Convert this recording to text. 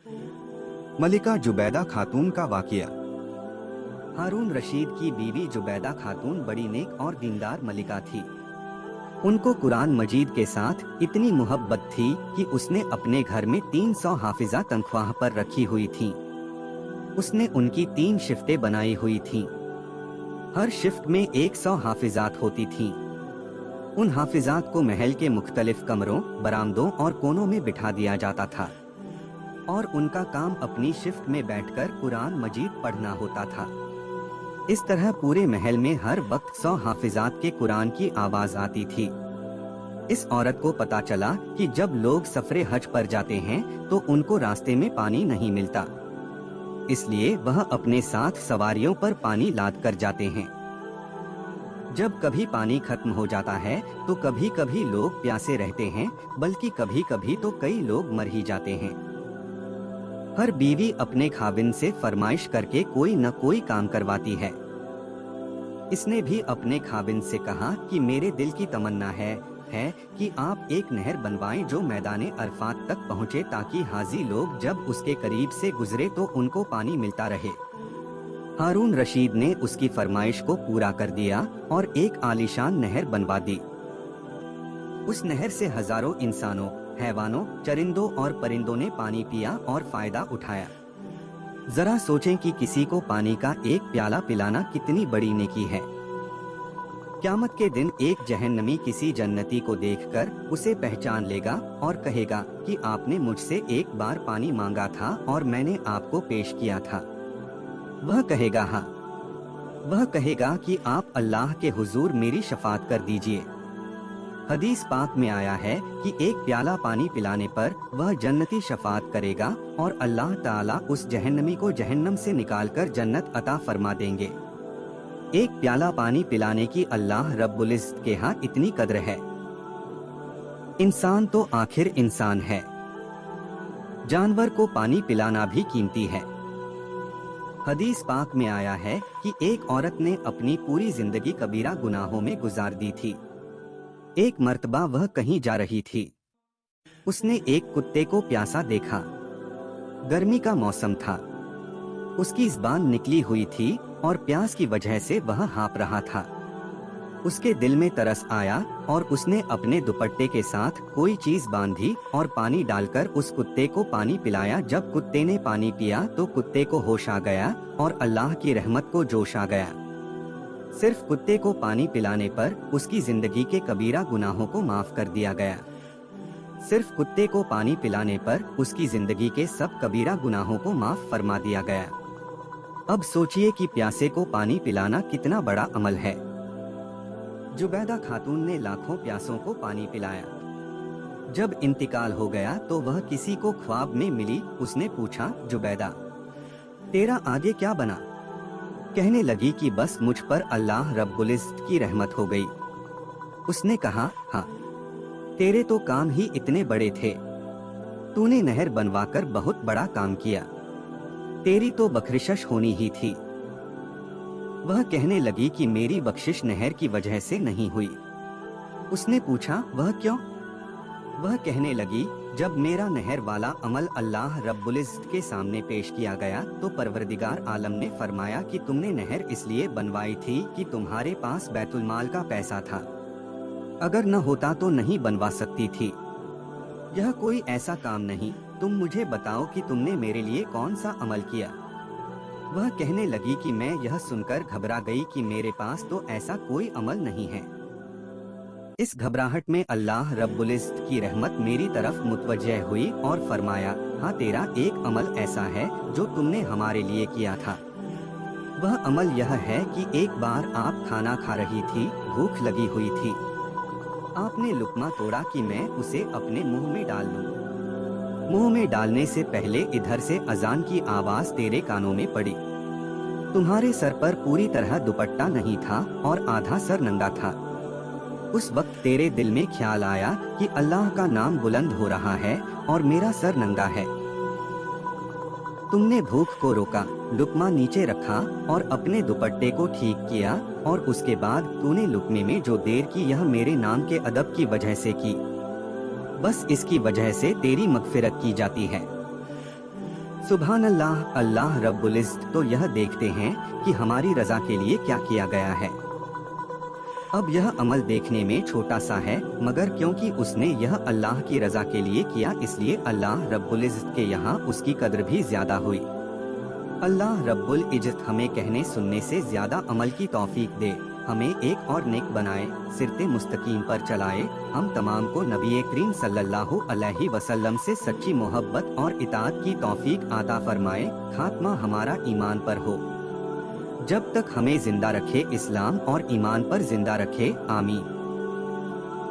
मलिका जुबैदा खातून का वाकया। हारून रशीद की बीवी जुबैदा खातून बड़ी नेक और दीनदार मलिका थी। उनको कुरान मजीद के साथ इतनी मोहब्बत थी कि उसने अपने घर में 300 हाफिजा तनख्वाह पर रखी हुई थीं। उसने उनकी 3 शिफ्टें बनाई हुई थीं। हर शिफ्ट में 100 हाफिजात होती थीं। उन हाफिजात को महल के मुख्तलिफ कमरों, बरामदों और कोनों में बिठा दिया जाता था और उनका काम अपनी शिफ्ट में बैठकर कुरान मजीद पढ़ना होता था। इस तरह पूरे महल में हर वक्त 100 हाफिजात के कुरान की आवाज आती थी। इस औरत को पता चला कि जब लोग सफरे हज पर जाते हैं तो उनको रास्ते में पानी नहीं मिलता, इसलिए वह अपने साथ सवारियों पर पानी लाद कर जाते हैं। जब कभी पानी खत्म हो जाता है तो कभी कभी लोग प्यासे रहते हैं, बल्कि कभी कभी तो कई लोग मर ही जाते हैं। हर बीवी अपने खाविंद से फरमाइश करके कोई न कोई काम करवाती है। इसने भी अपने खाविंद से कहा कि मेरे दिल की तमन्ना है कि आप एक नहर बनवाएं जो मैदाने अरफात तक पहुंचे, ताकि हाजी लोग जब उसके करीब से गुजरे तो उनको पानी मिलता रहे। हारून रशीद ने उसकी फरमाइश को पूरा कर दिया और एक आलीशान नहर बनवा दी। उस नहर से हजारों इंसानों, हैवानों, चरिंदों और परिंदों ने पानी पिया और फायदा उठाया। जरा सोचें कि किसी को पानी का एक प्याला पिलाना कितनी बड़ी नेकी है। क़यामत के दिन एक जहन्नमी किसी जन्नती को देखकर उसे पहचान लेगा और कहेगा कि आपने मुझसे एक बार पानी मांगा था और मैंने आपको पेश किया था। वह कहेगा हाँ। वह कहेगा कि आप अल्लाह के हुजूर मेरी शफात कर दीजिए। हदीस पाक में आया है कि एक प्याला पानी पिलाने पर वह जन्नती शफात करेगा और अल्लाह ताला उस जहन्नमी को जहन्नम से निकालकर जन्नत अता फरमा देंगे। एक प्याला पानी पिलाने की अल्लाह रब्बुल इज़्ज़त के यहाँ इतनी कद्र है। इंसान तो आखिर इंसान है, जानवर को पानी पिलाना भी कीमती है। हदीस पाक में आया है कि एक औरत ने अपनी पूरी जिंदगी कबीरा गुनाहों में गुजार दी थी। एक मर्तबा वह कहीं जा रही थी। उसने एक कुत्ते को प्यासा देखा। गर्मी का मौसम था। उसकी ज़बान निकली हुई थी और प्यास की वजह से वह हाँफ रहा था। उसके दिल में तरस आया और उसने अपने दुपट्टे के साथ कोई चीज बांधी और पानी डालकर उस कुत्ते को पानी पिलाया। जब कुत्ते ने पानी पिया तो कुत्ते को होश आ गया और अल्लाह की रहमत को जोश आ गया। सिर्फ कुत्ते को पानी पिलाने पर उसकी जिंदगी के कबीरा गुनाहों को माफ कर दिया गया। सिर्फ कुत्ते को पानी पिलाने पर उसकी जिंदगी के सब कबीरा गुनाहों को माफ फरमा दिया गया। अब सोचिए कि प्यासे को पानी पिलाना कितना बड़ा अमल है। जुबैदा खातून ने लाखों प्यासों को पानी पिलाया। जब इंतकाल हो गया तो वह किसी को ख्वाब में मिली। उसने पूछा, जुबैदा तेरा आगे क्या बना? कहने लगी कि बस मुझ पर अल्लाह रब्बुल इज़्ज़त की रहमत हो गई। उसने कहा, हाँ, तेरे तो काम ही इतने बड़े थे। तूने नहर बनवाकर बहुत बड़ा काम किया। तेरी तो बख्शिश होनी ही थी। वह कहने लगी कि मेरी बख्शिश नहर की वजह से नहीं हुई। उसने पूछा, वह क्यों? वह कहने लगी, जब मेरा नहर वाला अमल अल्लाह रब्बुल इज़्ज़त के सामने पेश किया गया तो परवरदिगार आलम ने फरमाया कि तुमने नहर इसलिए बनवाई थी कि तुम्हारे पास बैतुल माल का पैसा था। अगर न होता तो नहीं बनवा सकती थी। यह कोई ऐसा काम नहीं। तुम मुझे बताओ कि तुमने मेरे लिए कौन सा अमल किया। वह कहने लगी कि मैं यह सुनकर घबरा गई कि मेरे पास तो ऐसा कोई अमल नहीं है। इस घबराहट में अल्लाह रब्बुल इज़्ज़त की रहमत मेरी तरफ मुतवज्जह हुई और फरमाया, हाँ, तेरा एक अमल ऐसा है जो तुमने हमारे लिए किया था। वह अमल यह है कि एक बार आप खाना खा रही थी, भूख लगी हुई थी। आपने लुक्मा तोड़ा कि मैं उसे अपने मुंह में डाल लूं। मुंह में डालने से पहले इधर से अजान की आवाज तेरे कानों में पड़ी। तुम्हारे सर पर पूरी तरह दुपट्टा नहीं था और आधा सर नंगा था। उस वक्त तेरे दिल में ख्याल आया कि अल्लाह का नाम बुलंद हो रहा है और मेरा सर नंगा है। तुमने भूख को रोका, लुक्मा नीचे रखा और अपने दुपट्टे को ठीक किया और उसके बाद तूने लुक्मे में जो देर की यह मेरे नाम के अदब की वजह से की। बस इसकी वजह से तेरी मगफिरत की जाती है। सुभान अल्लाह, अल्लाह रब्बुल इज़्ज़त। तो यह देखते हैं कि हमारी रजा के लिए क्या किया गया है। अब यह अमल देखने में छोटा सा है, मगर क्योंकि उसने यह अल्लाह की रजा के लिए किया, इसलिए अल्लाह रब्बुल इज़्ज़त के यहाँ उसकी कद्र भी ज्यादा हुई। अल्लाह रब्बुल इज़्ज़त हमें कहने सुनने से ज्यादा अमल की तौफीक दे, हमें एक और नेक बनाए, सिरते मुस्तकीम पर चलाए। हम तमाम को नबी करीम सल्लल्लाहु अलैहि वसल्लम से सच्ची मोहब्बत और इताअत की तौफीक अता फरमाए। खात्मा हमारा ईमान पर हो। जब तक हमें जिंदा रखे, इस्लाम और ईमान पर जिंदा रखे। आमीन।